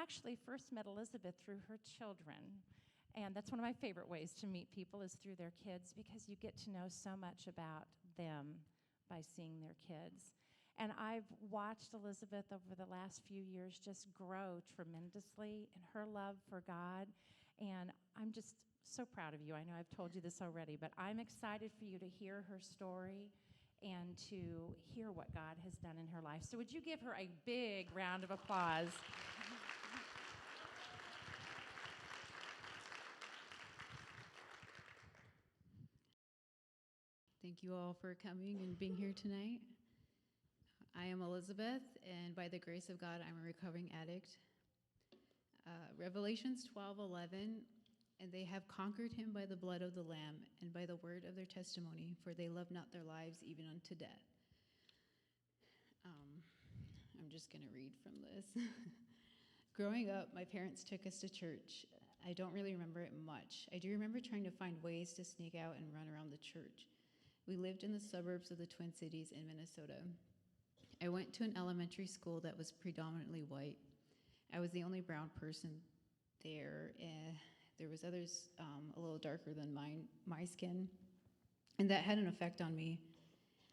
actually first met Elizabeth through her children. And that's one of my favorite ways to meet people is through their kids, because you get to know so much about them by seeing their kids. And I've watched Elizabeth over the last few years just grow tremendously in her love for God. And I'm just so proud of you. I know I've told you this already, but I'm excited for you to hear her story and to hear what God has done in her life. So would you give her a big round of applause? Thank you all for coming and being here tonight. I am Elizabeth, and by the grace of God, I'm a recovering addict. Revelations 12:11, and they have conquered him by the blood of the Lamb and by the word of their testimony, for they love not their lives even unto death. I'm just going to read from this. Growing up, my parents took us to church. I don't really remember it much. I do remember trying to find ways to sneak out and run around the church. We lived in the suburbs of the Twin Cities in Minnesota. I went to an elementary school that was predominantly white. I was the only brown person there. There was others a little darker than my skin, and that had an effect on me.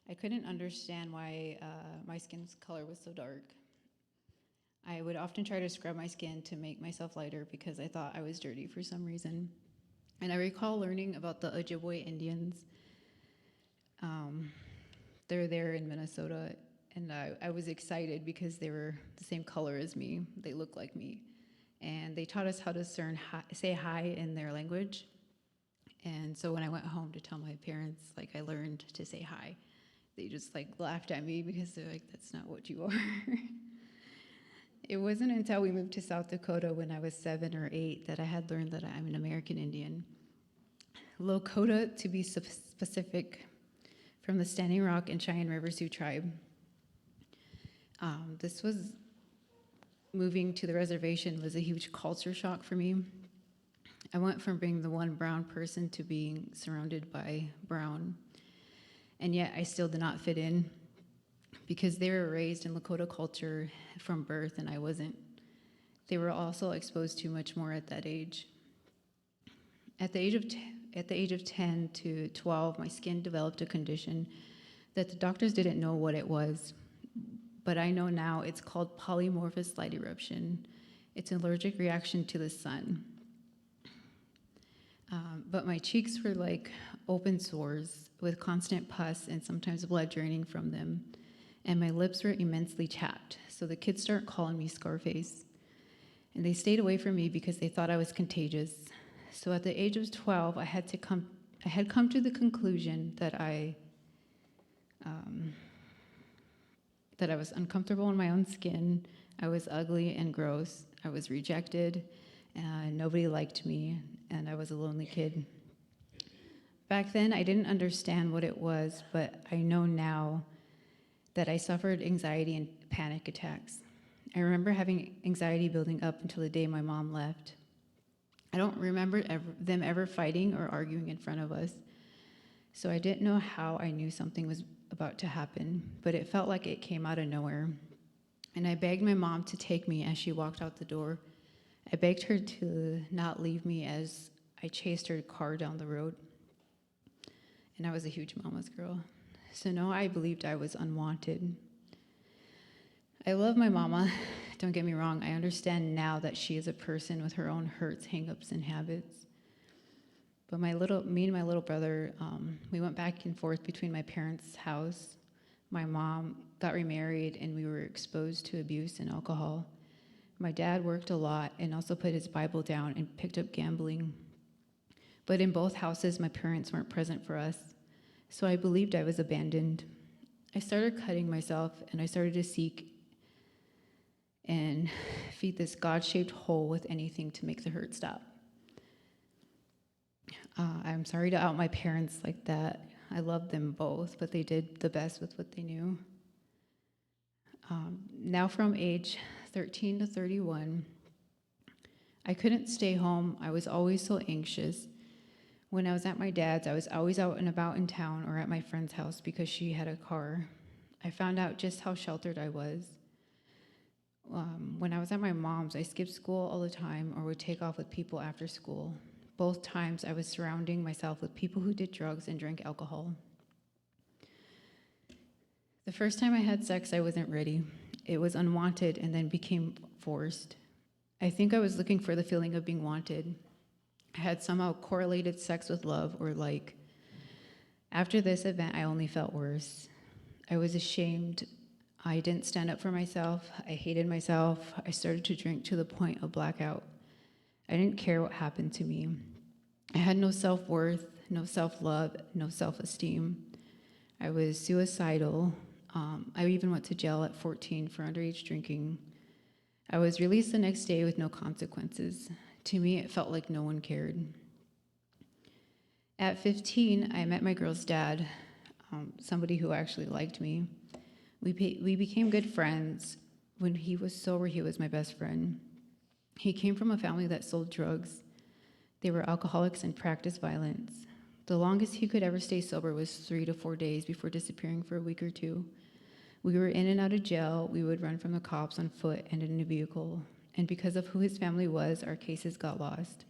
I couldn't understand why my skin's color was so dark. I would often try to scrub my skin to make myself lighter because I thought I was dirty for some reason. And I recall learning about the Ojibwe Indians. They're there in Minnesota, and I was excited because they were the same color as me. They looked like me. And they taught us how to say hi in their language. And so when I went home to tell my parents, I learned to say hi, they just laughed at me because they're like, that's not what you are. It wasn't until we moved to South Dakota when I was 7 or 8 that I had learned that I'm an American Indian. Lakota, to be specific, from the Standing Rock and Cheyenne River Sioux tribe. This was moving to the reservation was a huge culture shock for me. I went from being the one brown person to being surrounded by brown, and yet I still did not fit in because they were raised in Lakota culture from birth and I wasn't. They were also exposed to much more at that age. At the age of 10 to 12, my skin developed a condition that the doctors didn't know what it was, but I know now it's called polymorphous light eruption. It's an allergic reaction to the sun. But my cheeks were like open sores with constant pus and sometimes blood draining from them, and my lips were immensely chapped, so the kids started calling me Scarface. And they stayed away from me because they thought I was contagious. So at the age of 12, I had come to the conclusion that I was uncomfortable in my own skin. I was ugly and gross. I was rejected, and nobody liked me, and I was a lonely kid. Back then, I didn't understand what it was, but I know now that I suffered anxiety and panic attacks. I remember having anxiety building up until the day my mom left. I don't remember them ever fighting or arguing in front of us, so I didn't know how I knew something was about to happen, but it felt like it came out of nowhere. And I begged my mom to take me as she walked out the door. I begged her to not leave me as I chased her car down the road. And I was a huge mama's girl. So no, I believed I was unwanted. I love my mama, don't get me wrong. I understand now that she is a person with her own hurts, hang-ups, and habits. But me and my little brother, we went back and forth between my parents' house. My mom got remarried, and we were exposed to abuse and alcohol. My dad worked a lot and also put his Bible down and picked up gambling. But in both houses, my parents weren't present for us, so I believed I was abandoned. I started cutting myself, and I started to seek and feed this God-shaped hole with anything to make the hurt stop. I'm sorry to out my parents like that. I loved them both, but they did the best with what they knew. Now from age 13 to 31, I couldn't stay home. I was always so anxious. When I was at my dad's, I was always out and about in town or at my friend's house because she had a car. I found out just how sheltered I was. When I was at my mom's, I skipped school all the time or would take off with people after school. Both times I was surrounding myself with people who did drugs and drank alcohol. The first time I had sex, I wasn't ready. It was unwanted and then became forced. I think I was looking for the feeling of being wanted. I had somehow correlated sex with love or like. After this event, I only felt worse. I was ashamed. I didn't stand up for myself. I hated myself. I started to drink to the point of blackout. I didn't care what happened to me. I had no self-worth, no self-love, no self-esteem. I was suicidal. I even went to jail at 14 for underage drinking. I was released the next day with no consequences. To me, it felt like no one cared. At 15, I met my girl's dad, somebody who actually liked me. We became good friends. When he was sober, he was my best friend. He came from a family that sold drugs. They were alcoholics and practiced violence. The longest he could ever stay sober was 3 to 4 days before disappearing for a week or two. We were in and out of jail. We would run from the cops on foot and in a vehicle. And because of who his family was, our cases got lost.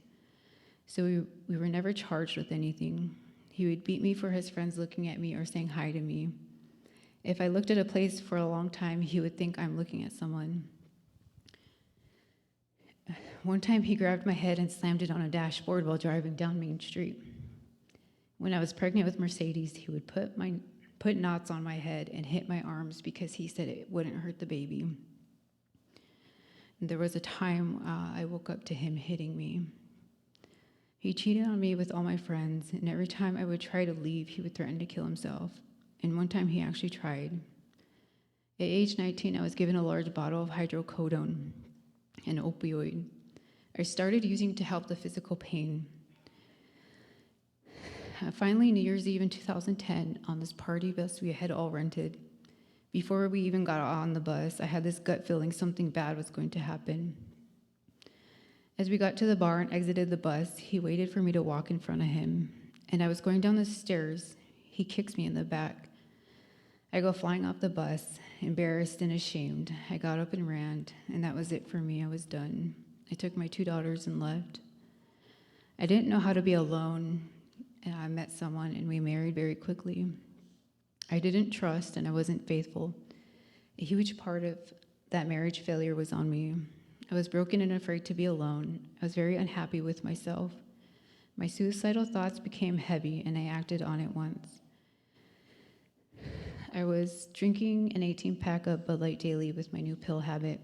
So we were never charged with anything. He would beat me for his friends looking at me or saying hi to me. If I looked at a place for a long time, he would think I'm looking at someone. One time he grabbed my head and slammed it on a dashboard while driving down Main Street. When I was pregnant with Mercedes, he would put knots on my head and hit my arms because he said it wouldn't hurt the baby. And there was a time I woke up to him hitting me. He cheated on me with all my friends, and every time I would try to leave, he would threaten to kill himself. And one time he actually tried. At age 19, I was given a large bottle of hydrocodone, an opioid. I started using to help the physical pain. Finally, New Year's Eve in 2010, on this party bus we had all rented, before we even got on the bus, I had this gut feeling something bad was going to happen. As we got to the bar and exited the bus, he waited for me to walk in front of him, and I was going down the stairs. He kicks me in the back. I go flying off the bus, embarrassed and ashamed. I got up and ran, and that was it for me. I was done. I took my 2 daughters and left. I didn't know how to be alone. I met someone, and we married very quickly. I didn't trust, and I wasn't faithful. A huge part of that marriage failure was on me. I was broken and afraid to be alone. I was very unhappy with myself. My suicidal thoughts became heavy, and I acted on it once. I was drinking an 18-pack of Bud Light daily with my new pill habit.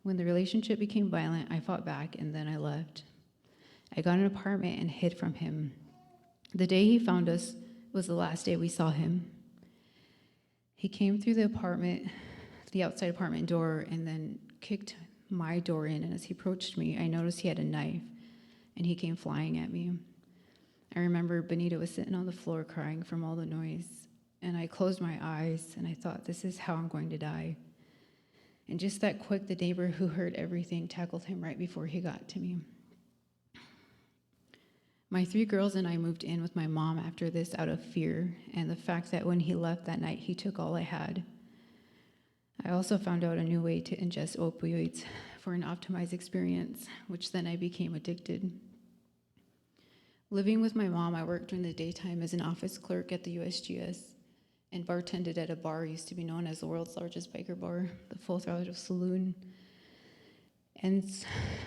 When the relationship became violent, I fought back, and then I left. I got an apartment and hid from him. The day he found us was the last day we saw him. He came through the outside apartment door, and then kicked my door in, and as he approached me, I noticed he had a knife, and he came flying at me. I remember Benita was sitting on the floor crying from all the noise, and I closed my eyes, and I thought, this is how I'm going to die. And just that quick, the neighbor who heard everything tackled him right before he got to me. My 3 girls and I moved in with my mom after this out of fear, and the fact that when he left that night, he took all I had. I also found out a new way to ingest opioids for an optimized experience, which then I became addicted. Living with my mom, I worked during the daytime as an office clerk at the USGS and bartended at a bar used to be known as the world's largest biker bar, the Full Throttle Saloon. And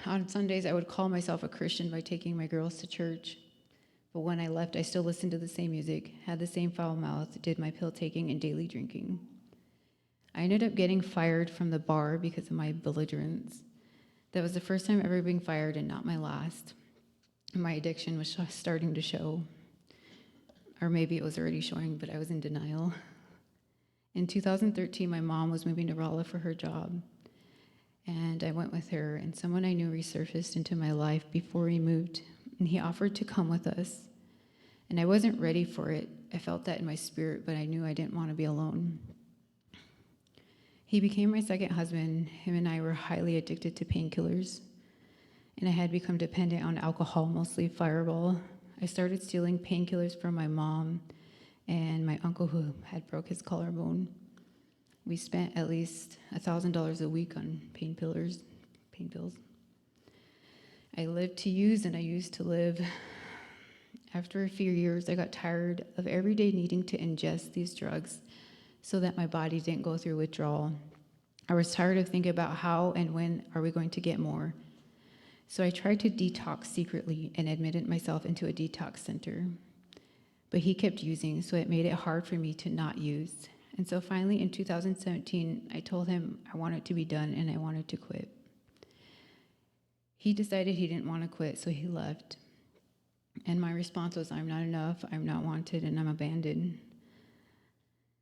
on Sundays, I would call myself a Christian by taking my girls to church. But when I left, I still listened to the same music, had the same foul mouth, did my pill taking and daily drinking. I ended up getting fired from the bar because of my belligerence. That was the first time ever being fired and not my last. My addiction was starting to show. Or maybe it was already showing, but I was in denial. In 2013, my mom was moving to Rolla for her job. And I went with her, and someone I knew resurfaced into my life before we moved, and he offered to come with us. And I wasn't ready for it. I felt that in my spirit, but I knew I didn't want to be alone. He became my second husband. Him and I were highly addicted to painkillers, and I had become dependent on alcohol, mostly Fireball. I started stealing painkillers from my mom and my uncle who had broke his collarbone. We spent at least $1,000 a week on pain pills. I lived to use and I used to live. After a few years, I got tired of every day needing to ingest these drugs so that my body didn't go through withdrawal. I was tired of thinking about how and when are we going to get more. So I tried to detox secretly and admitted myself into a detox center. But he kept using, so it made it hard for me to not use. And so finally in 2017, I told him I wanted to be done and I wanted to quit. He decided he didn't want to quit, so he left. And my response was, I'm not enough, I'm not wanted, and I'm abandoned.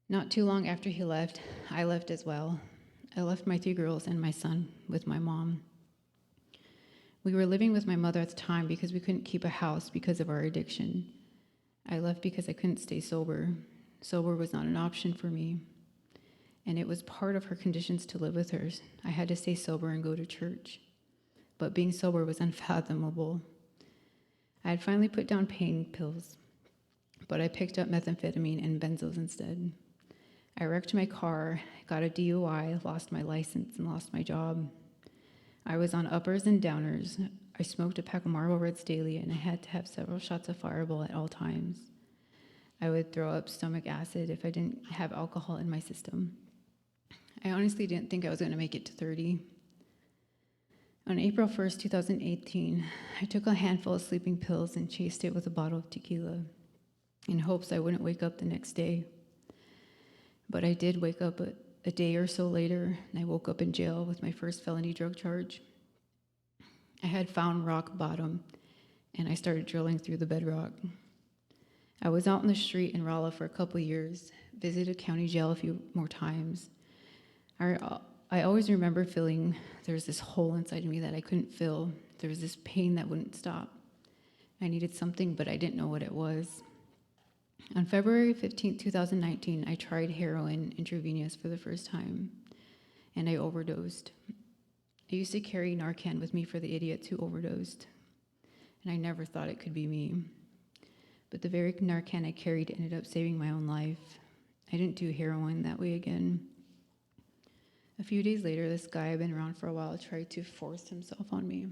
Not too long after he left, I left as well. I left my 3 girls and my son with my mom. We were living with my mother at the time because we couldn't keep a house because of our addiction. I left because I couldn't stay sober. Sober was not an option for me. And it was part of her conditions to live with her. I had to stay sober and go to church. But being sober was unfathomable. I had finally put down pain pills, but I picked up methamphetamine and benzos instead. I wrecked my car, got a DUI, lost my license, and lost my job. I was on uppers and downers. I smoked a pack of Marlboro Reds daily, and I had to have several shots of Fireball at all times. I would throw up stomach acid if I didn't have alcohol in my system. I honestly didn't think I was going to make it to 30. On April 1st, 2018, I took a handful of sleeping pills and chased it with a bottle of tequila in hopes I wouldn't wake up the next day. But I did wake up a day or so later, and I woke up in jail with my first felony drug charge. I had found rock bottom, and I started drilling through the bedrock. I was out in the street in Rolla for a couple years, visited county jail a few more times. I always remember feeling there was this hole inside me that I couldn't fill. There was this pain that wouldn't stop. I needed something, but I didn't know what it was. On February 15, 2019, I tried heroin intravenous for the first time, and I overdosed. I used to carry Narcan with me for the idiots who overdosed, and I never thought it could be me. But the very Narcan I carried ended up saving my own life. I didn't do heroin that way again. A few days later, this guy I've been around for a while tried to force himself on me.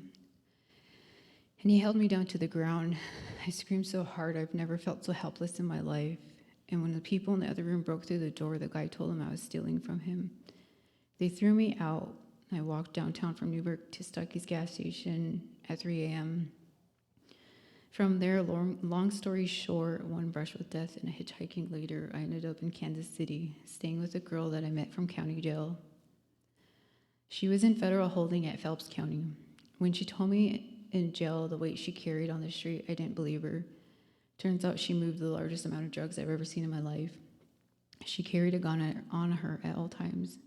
And he held me down to the ground. I screamed so hard, I've never felt so helpless in my life. And when the people in the other room broke through the door, the guy told them I was stealing from him. They threw me out. I walked downtown from Newburgh to Stuckey's gas station at 3 a.m. From there, long story short, one brush with death and a hitchhiking later, I ended up in Kansas City, staying with a girl that I met from county jail. She was in federal holding at Phelps County. When she told me in jail the weight she carried on the street, I didn't believe her. Turns out she moved the largest amount of drugs I've ever seen in my life. She carried a gun on her at all times.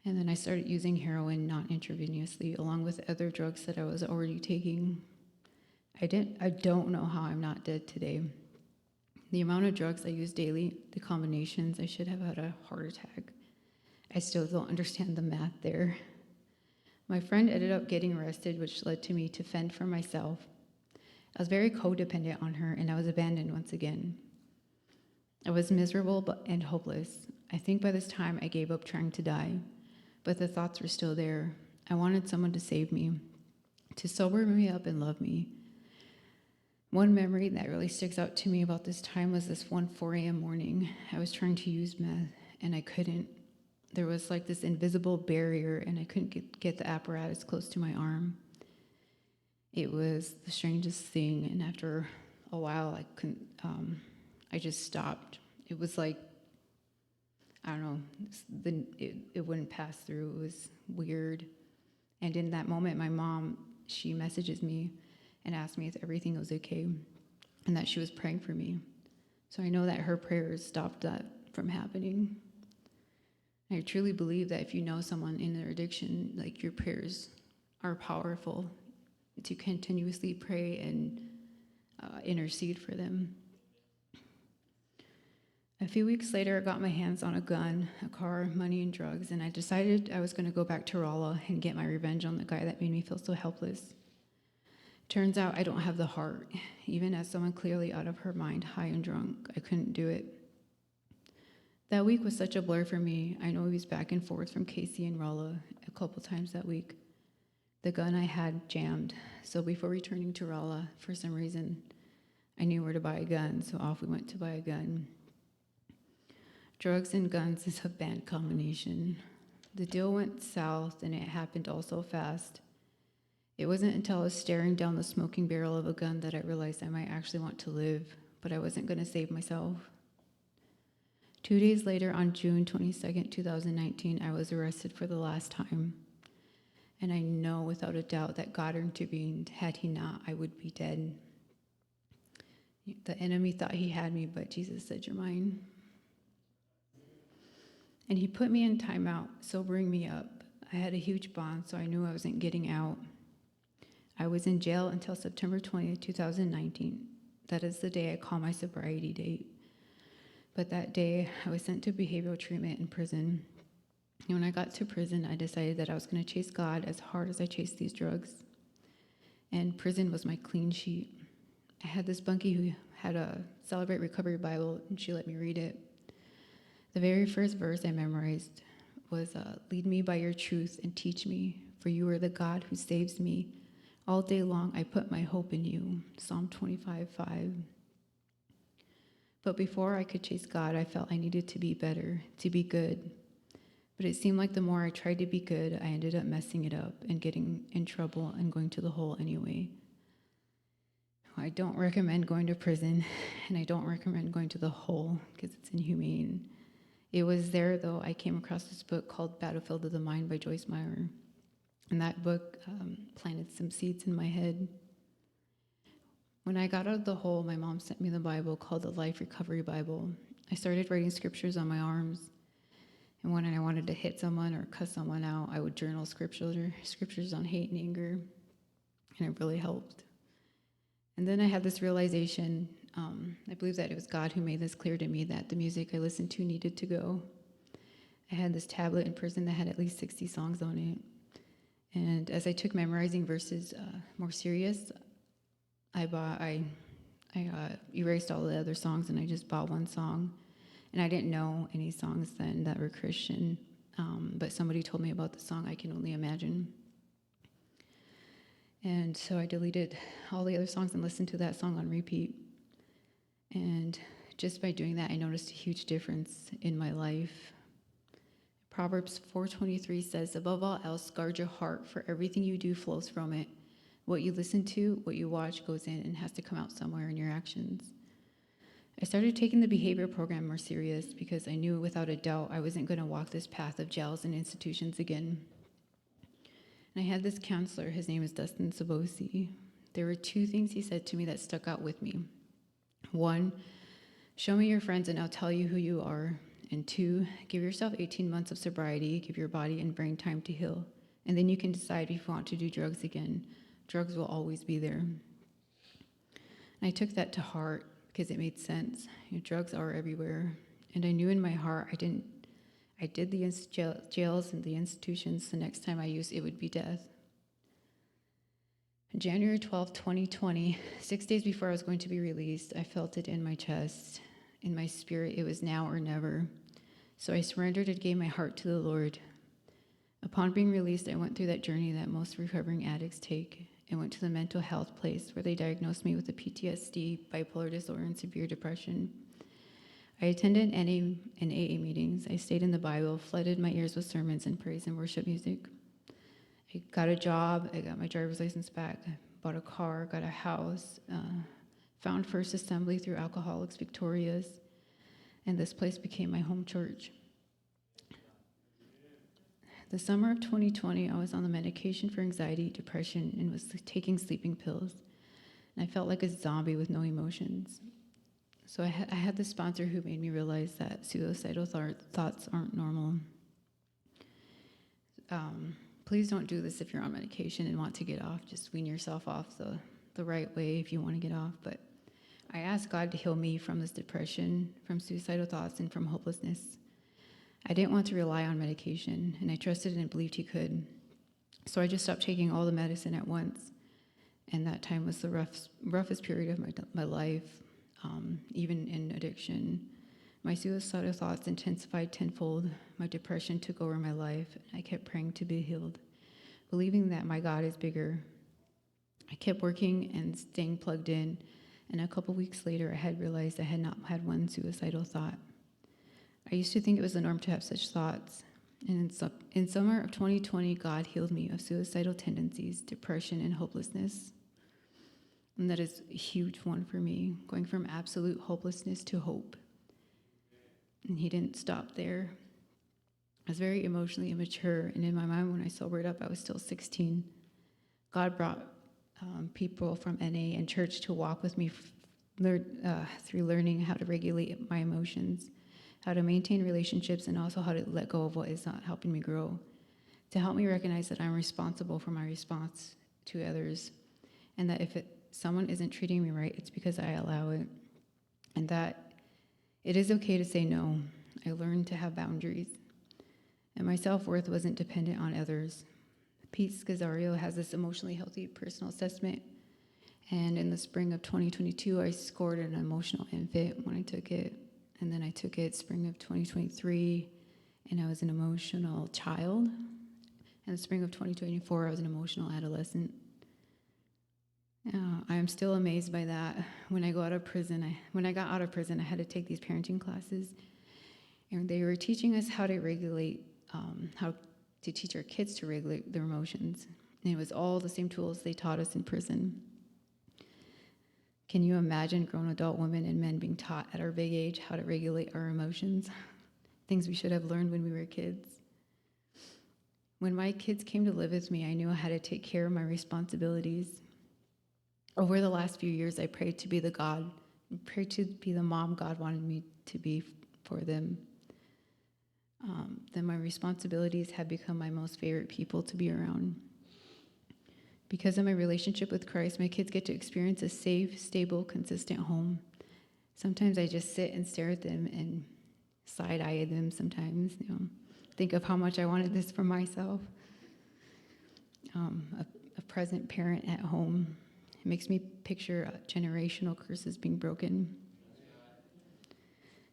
And then I started using heroin not intravenously, along with other drugs that I was already taking. I don't know how I'm not dead today. The amount of drugs I use daily, the combinations, I should have had a heart attack. I still don't understand the math there. My friend ended up getting arrested, which led to me to fend for myself. I was very codependent on her, and I was abandoned once again. I was miserable and hopeless. I think by this time I gave up trying to die, but the thoughts were still there. I wanted someone to save me, to sober me up and love me. One memory that really sticks out to me about this time was this one 4 a.m. morning. I was trying to use meth, and I couldn't. There was like this invisible barrier, and I couldn't get the apparatus close to my arm. It was the strangest thing, and after a while, I just stopped. It was like, I don't know, it wouldn't pass through. It was weird. And in that moment, my mom, she messages me and asked me if everything was okay and that she was praying for me. So I know that her prayers stopped that from happening. I truly believe that if you know someone in their addiction, like your prayers are powerful to continuously pray and intercede for them. A few weeks later, I got my hands on a gun, a car, money, and drugs, and I decided I was going to go back to Rolla and get my revenge on the guy that made me feel so helpless. Turns out I don't have the heart. Even as someone clearly out of her mind, high and drunk, I couldn't do it. That week was such a blur for me. I know he was back and forth from Casey and Rolla a couple times that week. The gun I had jammed, so before returning to Rolla, for some reason, I knew where to buy a gun, so off we went to buy a gun. Drugs and guns is a bad combination. The deal went south, and it happened all so fast. It wasn't until I was staring down the smoking barrel of a gun that I realized I might actually want to live, but I wasn't going to save myself. 2 days later, on June 22nd, 2019, I was arrested for the last time. And I know without a doubt that God intervened. Had he not, I would be dead. The enemy thought he had me, but Jesus said, "You're mine." And he put me in timeout, sobering me up. I had a huge bond, so I knew I wasn't getting out. I was in jail until September 20th, 2019. That is the day I call my sobriety date. But that day, I was sent to behavioral treatment in prison. And when I got to prison, I decided that I was going to chase God as hard as I chased these drugs. And prison was my clean sheet. I had this bunkie who had a Celebrate Recovery Bible, and she let me read it. The very first verse I memorized was, "Lead me by your truth and teach me, for you are the God who saves me. All day long I put my hope in you." Psalm 25:5. But before I could chase God, I felt I needed to be better, to be good. But it seemed like the more I tried to be good, I ended up messing it up and getting in trouble and going to the hole anyway. I don't recommend going to prison, and I don't recommend going to the hole because it's inhumane. It was there, though, I came across this book called Battlefield of the Mind by Joyce Meyer. And that book planted some seeds in my head. When I got out of the hole, my mom sent me the Bible called the Life Recovery Bible. I started writing scriptures on my arms. And when I wanted to hit someone or cuss someone out, I would journal scriptures on hate and anger. And it really helped. And then I had this realization, I believe that it was God who made this clear to me, that the music I listened to needed to go. I had this tablet in prison that had at least 60 songs on it. And as I took memorizing verses more serious, I erased all the other songs and I just bought one song. And I didn't know any songs then that were Christian, but somebody told me about the song I Can Only Imagine. And so I deleted all the other songs and listened to that song on repeat. And just by doing that, I noticed a huge difference in my life. Proverbs 4:23 says, "Above all else, guard your heart, for everything you do flows from it. What you listen to, what you watch goes in and has to come out somewhere in your actions." I started taking the behavior program more serious because I knew without a doubt I wasn't going to walk this path of jails and institutions again. And I had this counselor, his name is Dustin Sabosi. There were two things he said to me that stuck out with me. One, show me your friends and I'll tell you who you are. And two, give yourself 18 months of sobriety, give your body and brain time to heal. And then you can decide if you want to do drugs again. Drugs will always be there. And I took that to heart because it made sense. Drugs are everywhere. And I knew in my heart I did the jails and the institutions. The next time I used it would be death. January 12, 2020, 6 days before I was going to be released, I felt it in my chest. In my spirit, it was now or never. So I surrendered and gave my heart to the Lord. Upon being released, I went through that journey that most recovering addicts take and went to the mental health place where they diagnosed me with a PTSD, bipolar disorder, and severe depression. I attended NA and AA meetings. I stayed in the Bible, flooded my ears with sermons and praise and worship music. I got a job. I got my driver's license back. I bought a car, got a house, found First Assembly through Alcoholics Victorious, and this place became my home church. The summer of 2020, I was on the medication for anxiety, depression, and was taking sleeping pills. And I felt like a zombie with no emotions. So I had this sponsor who made me realize that suicidal thoughts aren't normal. Please don't do this if you're on medication and want to get off. Just wean yourself off the right way if you want to get off. But I asked God to heal me from this depression, from suicidal thoughts, and from hopelessness. I didn't want to rely on medication, and I trusted and believed he could. So I just stopped taking all the medicine at once. And that time was the roughest period of my life, even in addiction. My suicidal thoughts intensified tenfold. My depression took over my life, and I kept praying to be healed, believing that my God is bigger. I kept working and staying plugged in, and a couple weeks later, I had realized I had not had one suicidal thought. I used to think it was the norm to have such thoughts, and in summer of 2020, God healed me of suicidal tendencies, depression, and hopelessness. And that is a huge one for me, going from absolute hopelessness to hope. And he didn't stop there. I was very emotionally immature, and in my mind, when I sobered up, I was still 16. God brought people from NA and church to walk with me through learning how to regulate my emotions, how to maintain relationships, and also how to let go of what is not helping me grow, to help me recognize that I'm responsible for my response to others, and that if someone isn't treating me right, it's because I allow it, and that it is okay to say no. I learned to have boundaries, and my self-worth wasn't dependent on others. Pete Scazzaro has this emotionally healthy personal assessment, and in the spring of 2022, I scored an emotional infant when I took it, and then I took it spring of 2023, and I was an emotional child. In the spring of 2024, I was an emotional adolescent. I am still amazed by that. When I got out of prison, I had to take these parenting classes, and they were teaching us how to regulate, how to teach our kids to regulate their emotions. And it was all the same tools they taught us in prison. Can you imagine grown adult women and men being taught at our big age how to regulate our emotions? Things we should have learned when we were kids. When my kids came to live with me, I knew I had to take care of my responsibilities. Over the last few years, I prayed to be the mom God wanted me to be for them. Then my responsibilities have become my most favorite people to be around. Because of my relationship with Christ, my kids get to experience a safe, stable, consistent home. Sometimes I just sit and stare at them and side-eye them sometimes, think of how much I wanted this for myself. A present parent at home. It makes me picture generational curses being broken.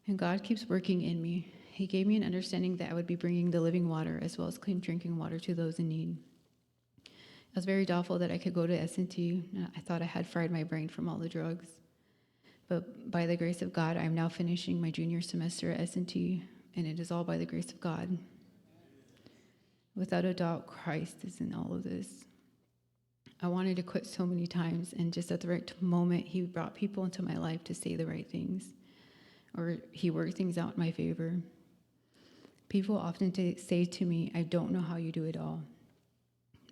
And God keeps working in me. He gave me an understanding that I would be bringing the living water as well as clean drinking water to those in need. I was very doubtful that I could go to S&T. I thought I had fried my brain from all the drugs. But by the grace of God, I'm now finishing my junior semester at S&T, and it is all by the grace of God. Without a doubt, Christ is in all of this. I wanted to quit so many times, and just at the right moment, he brought people into my life to say the right things, or he worked things out in my favor. People often say to me, I don't know how you do it all,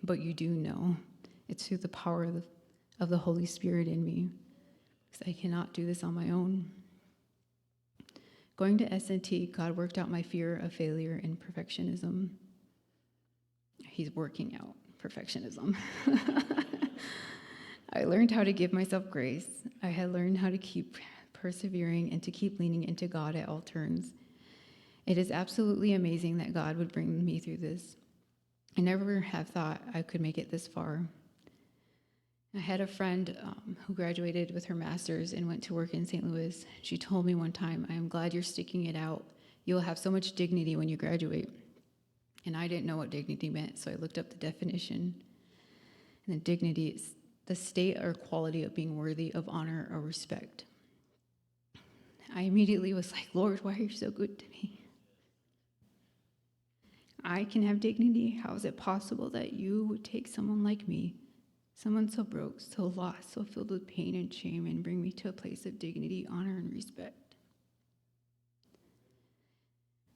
but you do know. It's through the power of the Holy Spirit in me, because I cannot do this on my own. Going to S&T, God worked out my fear of failure and perfectionism. He's working out perfectionism. I learned how to give myself grace. I had learned how to keep persevering and to keep leaning into God at all turns. It is absolutely amazing that God would bring me through this. I never have thought I could make it this far. I had a friend who graduated with her master's and went to work in St. Louis. She told me one time, I am glad you're sticking it out. You'll have so much dignity when you graduate. And I didn't know what dignity meant, so I looked up the definition. And the dignity is the state or quality of being worthy of honor or respect. I immediately was like, Lord, why are you so good to me? I can have dignity. How is it possible that you would take someone like me, someone so broke, so lost, so filled with pain and shame, and bring me to a place of dignity, honor, and respect?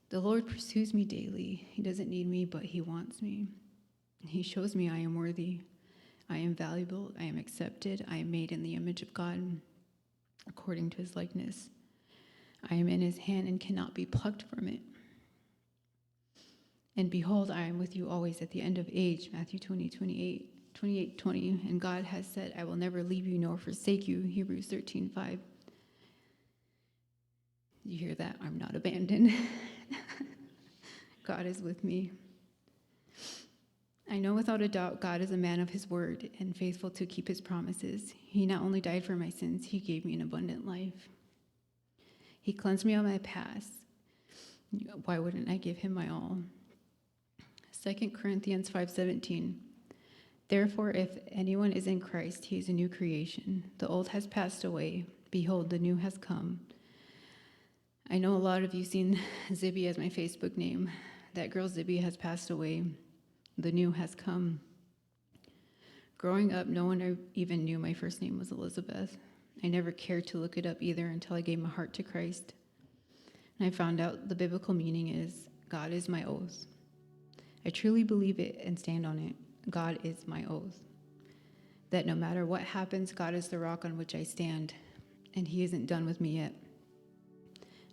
The Lord pursues me daily. He doesn't need me, but he wants me. He shows me I am worthy. I am valuable. I am accepted. I am made in the image of God, according to his likeness. I am in his hand and cannot be plucked from it. And behold, I am with you always at the end of age, Matthew 28:20. And God has said, I will never leave you nor forsake you, Hebrews 13:5. You hear that? I'm not abandoned. God is with me. I know without a doubt God is a man of his word and faithful to keep his promises. He not only died for my sins, he gave me an abundant life. He cleansed me of my past. Why wouldn't I give him my all? 2 Corinthians 5:17. Therefore, if anyone is in Christ, he is a new creation. The old has passed away. Behold, the new has come. I know a lot of you seen Zibby as my Facebook name. That girl Zibby has passed away. The new has come. Growing up, no one even knew my first name was Elizabeth. I never cared to look it up either until I gave my heart to Christ. And I found out the biblical meaning is, God is my oath. I truly believe it and stand on it. God is my oath. That no matter what happens, God is the rock on which I stand, and he isn't done with me yet.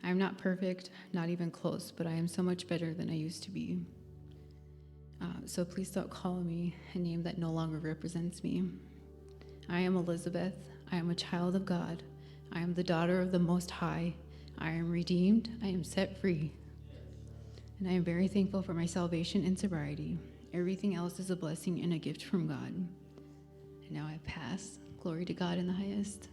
I am not perfect, not even close, but I am so much better than I used to be. So please don't call me a name that no longer represents me. I am Elizabeth. I am a child of God. I am the daughter of the Most High. I am redeemed. I am set free. And I am very thankful for my salvation and sobriety. Everything else is a blessing and a gift from God. And now I pass. Glory to God in the highest.